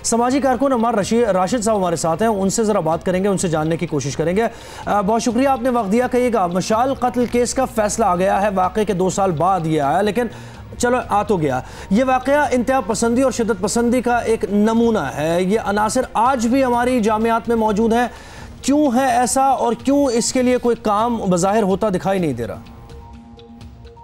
समाजी कारकुन अम्मार राशिद साहब हमारे साथ हैं, उनसे ज़रा बात करेंगे, उनसे जानने की कोशिश करेंगे। बहुत शुक्रिया आपने वक्त दिया। कहिएगा, मशाल कत्ल केस का फैसला आ गया है, वाक़े के 2 साल बाद ये आया, लेकिन चलो आ तो गया। ये वाक़या इंतहा पसंदी और शिद्दत पसंदी का एक नमूना है। ये अनासर आज भी हमारी जामियात में मौजूद है। क्यों है ऐसा और क्यों इसके लिए कोई काम बज़ाहिर होता दिखाई नहीं दे रहा?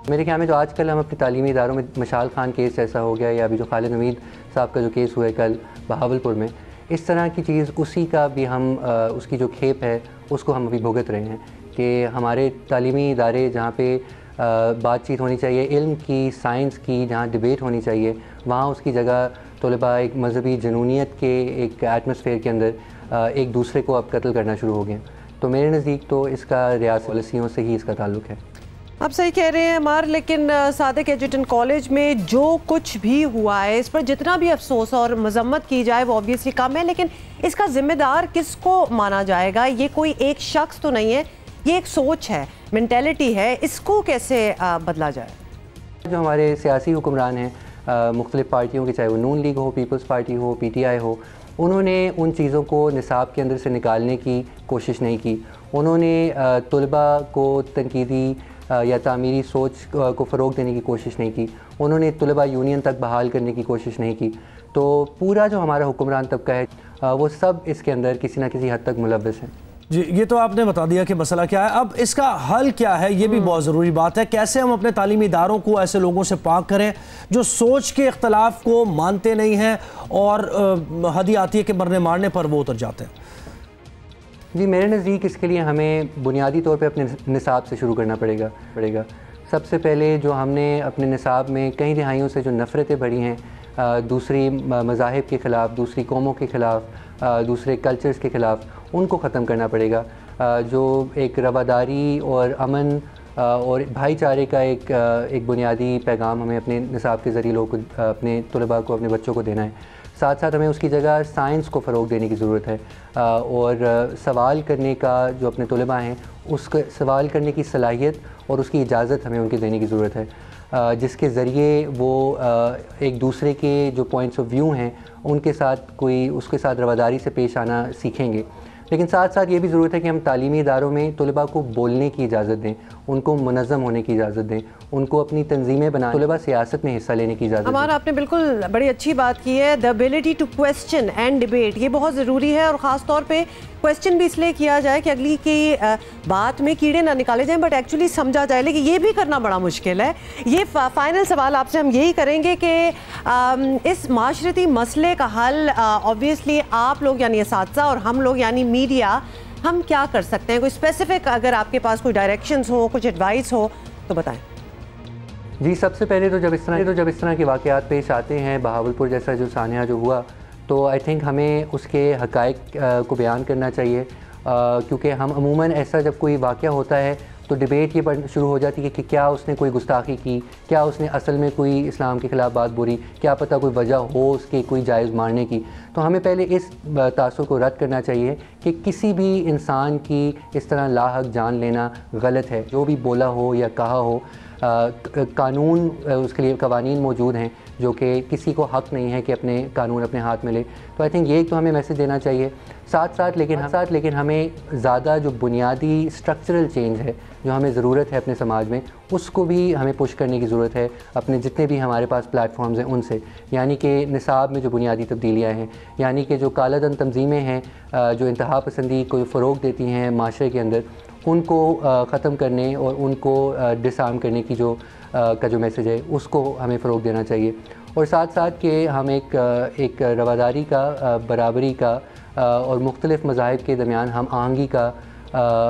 मेरे ख्याल में जो आजकल हम अपने तालीमी इदारों में मशाल खान केस ऐसा हो गया, या अभी जो खालिद हमीद साहब का जो केस हुआ है कल बहावलपुर में, इस तरह की चीज़ उसी का भी हम उसकी जो खेप है उसको हम अभी भुगत रहे हैं कि हमारे तालीमी इदारे जहाँ पे बातचीत होनी चाहिए, इल्म की, साइंस की, जहाँ डिबेट होनी चाहिए, वहाँ उसकी जगह तलबा एक मजहबी जनूनियत के एक एटमॉस्फेयर के अंदर एक दूसरे को अब कत्ल करना शुरू हो गए। तो मेरे नज़दीक तो इसका रियासती पॉलिसियों से ही इसका ताल्लुक़ है। आप सही कह रहे हैं अमार, लेकिन सादिक एजुकेशन कॉलेज में जो कुछ भी हुआ है इस पर जितना भी अफसोस और मजम्मत की जाए वो ऑब्वियसली कम है, लेकिन इसका जिम्मेदार किसको माना जाएगा? ये कोई एक शख्स तो नहीं है, ये एक सोच है, मेंटेलिटी है, इसको कैसे बदला जाए? जो हमारे सियासी हुक्मरान हैं मुख्तलिफ़ पार्टियों के, चाहे वो नून लीग हो, पीपल्स पार्टी हो, PTI हो, उन्होंने उन चीज़ों को निसाब के अंदर से निकालने की कोशिश नहीं की। उन्होंने तलबा को तनकीदी या तामीरी सोच को फ़रोग़ देने की कोशिश नहीं की। उन्होंने तलबा यूनियन तक बहाल करने की कोशिश नहीं की। तो पूरा जो हमारा हुक्मरान तबका है वो सब इसके अंदर किसी न किसी हद तक मुलव्वस है। जी, ये तो आपने बता दिया कि मसला क्या है। अब इसका हल क्या है, ये भी बहुत ज़रूरी बात है। कैसे हम अपने तालीमी इदारों को ऐसे लोगों से पाक करें जो सोच के इख्तलाफ को मानते नहीं हैं और हद ही आती है कि मरने मारने पर वो उतर जाते हैं? जी, मेरे नज़दीक इसके लिए हमें बुनियादी तौर पे अपने निसाब से शुरू करना पड़ेगा। सबसे पहले जो हमने अपने निसाब में कई दिहाइयों से जो नफ़रतें बढ़ी हैं दूसरी मज़ाहिब के ख़िलाफ़, दूसरी कौमों के ख़िलाफ़, दूसरे कल्चर्स के ख़िलाफ़, उनको ख़त्म करना पड़ेगा। जो एक रवादारी और अमन और भाईचारे का एक बुनियादी पैगाम हमें अपने निसाब के ज़रिए लोगों को, अपने तलबा को, अपने बच्चों को देना है। साथ साथ हमें उसकी जगह साइंस को फ़रोग़ देने की ज़रूरत है और सवाल करने का जो अपने तलबा हैं उसको सवाल करने की सलाहियत और उसकी इजाज़त हमें उनकी देने की ज़रूरत है, जिसके ज़रिए वो एक दूसरे के जो पॉइंट्स ऑफ व्यू हैं उनके साथ उसके साथ रवादारी से पेश आना सीखेंगे। लेकिन साथ साथ ये भी ज़रूरत है कि हम तालीमी इदारों में तलबा को बोलने की इजाज़त दें, उनको मुनज़्ज़म होने की इजाज़त दें, उनको अपनी तंजीमें बना, तलबा सियासत में हिस्सा लेने की इजाज़त दें। हमारा आपने बिल्कुल बड़ी अच्छी बात की है। The ability to question and debate, ये बहुत ज़रूरी है और ख़ास तौर पे क्वेश्चन भी इसलिए किया जाए कि अगली की बात में कीड़े ना निकाले जाएं, बट एक्चुअली समझा जाए। लेकिन ये भी करना बड़ा मुश्किल है। ये फाइनल सवाल आपसे हम यही करेंगे कि इस माशरती मसले का हल ऑब्वियसली आप लोग यानी असातिज़ा और हम लोग यानी मीडिया, हम क्या कर सकते हैं? कोई स्पेसिफिक अगर आपके पास कोई डायरेक्शंस हो, कुछ एडवाइस हो तो बताएं। जी, सबसे पहले तो जब इस तरह के वाक़यात पेश आते हैं, बहावलपुर जैसा जो सानिया जो हुआ, तो आई थिंक हमें उसके हक़ाइक़ को बयान करना चाहिए, क्योंकि हम अमूमन ऐसा जब कोई वाक़या होता है तो डिबेट ये शुरू हो जाती है कि क्या उसने कोई गुस्ताखी की, क्या उसने असल में कोई इस्लाम के ख़िलाफ़ बात बोली, क्या पता कोई वजह हो उसके कोई जायज़ मारने की। तो हमें पहले इस तासुर को रद्द करना चाहिए कि किसी भी इंसान की इस तरह लाहक जान लेना गलत है। जो भी बोला हो या कहा हो, कानून, उसके लिए कवानीन मौजूद हैं जो कि किसी को हक़ नहीं है कि अपने कानून अपने हाथ में ले। तो आई थिंक ये तो हमें मैसेज देना चाहिए। साथ साथ लेकिन हमें ज़्यादा जो बुनियादी स्ट्रक्चरल चेंज है जो हमें ज़रूरत है अपने समाज में, उसको भी हमें पुश करने की ज़रूरत है अपने जितने भी हमारे पास प्लेटफॉर्म्स हैं उनसे। यानी कि निसाब में जो बुनियादी तब्दीलियाँ हैं, यानी कि जो कालाधन तंजीमें हैं जो इंतहा पसंदी को फ़रोग़ देती हैं माशरे के अंदर, उनको ख़त्म करने और उनको डिसआर्म करने की का जो मैसेज है उसको हमें फ़रोग़ देना चाहिए। और साथ साथ कि हम एक रवादारी का, बराबरी का और मुख्तलिफ़ मज़ाहिब के दरमियान हम आहंगी का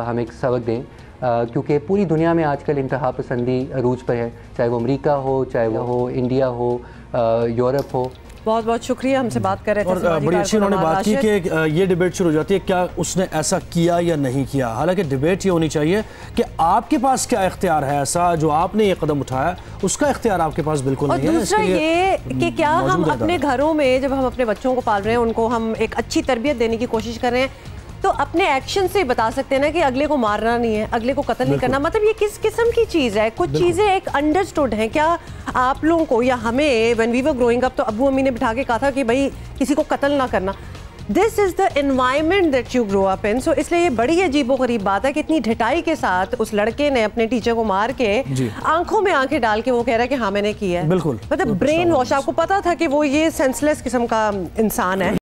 हम एक सबक दें, क्योंकि पूरी दुनिया में आजकल इंतहा पसंदी अरूज पर है, चाहे वो अमेरिका हो, चाहे वो हो इंडिया हो, यूरोप हो। बहुत बहुत शुक्रिया, हमसे बात कर रहे थे। और बड़ी अच्छी उन्होंने बात की कि ये डिबेट शुरू हो जाती है क्या उसने ऐसा किया या नहीं किया। हालांकि डिबेट ये होनी चाहिए कि आपके पास क्या इख्तियार है, ऐसा जो आपने ये कदम उठाया उसका इख्तियार आपके पास बिल्कुल नहीं है। और दूसरा ये कि क्या हम अपने घरों में जब हम अपने बच्चों को पाल रहे हैं, उनको हम एक अच्छी तरबियत देने की कोशिश कर रहे हैं, تو اپنے ایکشن سے بتا سکتے ہیں نا کہ اگلے کو مارنا نہیں ہے, اگلے کو قتل نہیں کرنا. مطلب یہ کس قسم کی چیز ہے؟ کچھ چیزیں ایک انڈرسٹوڈ ہیں. کیا آپ لوگوں کو یا ہمیں when we were growing up تو ابو امی نے بٹھا کے کہا تھا کہ بھائی کسی کو قتل نہ کرنا. This is the environment that you grow up in. So اس لیے یہ بڑی عجیب و غریب بات ہے کہ اتنی ڈھٹائی کے ساتھ اس لڑکے نے اپنے ٹیچر کو مار کے آنکھوں میں آنکھیں ڈال کے وہ کہہ رہا ہے کہ ہاں میں نے کیا ہے. بالکل, مطلب برین واش. آپ کو پتا تھا کہ وہ یہ سینس لیس قسم کا انسان ہے.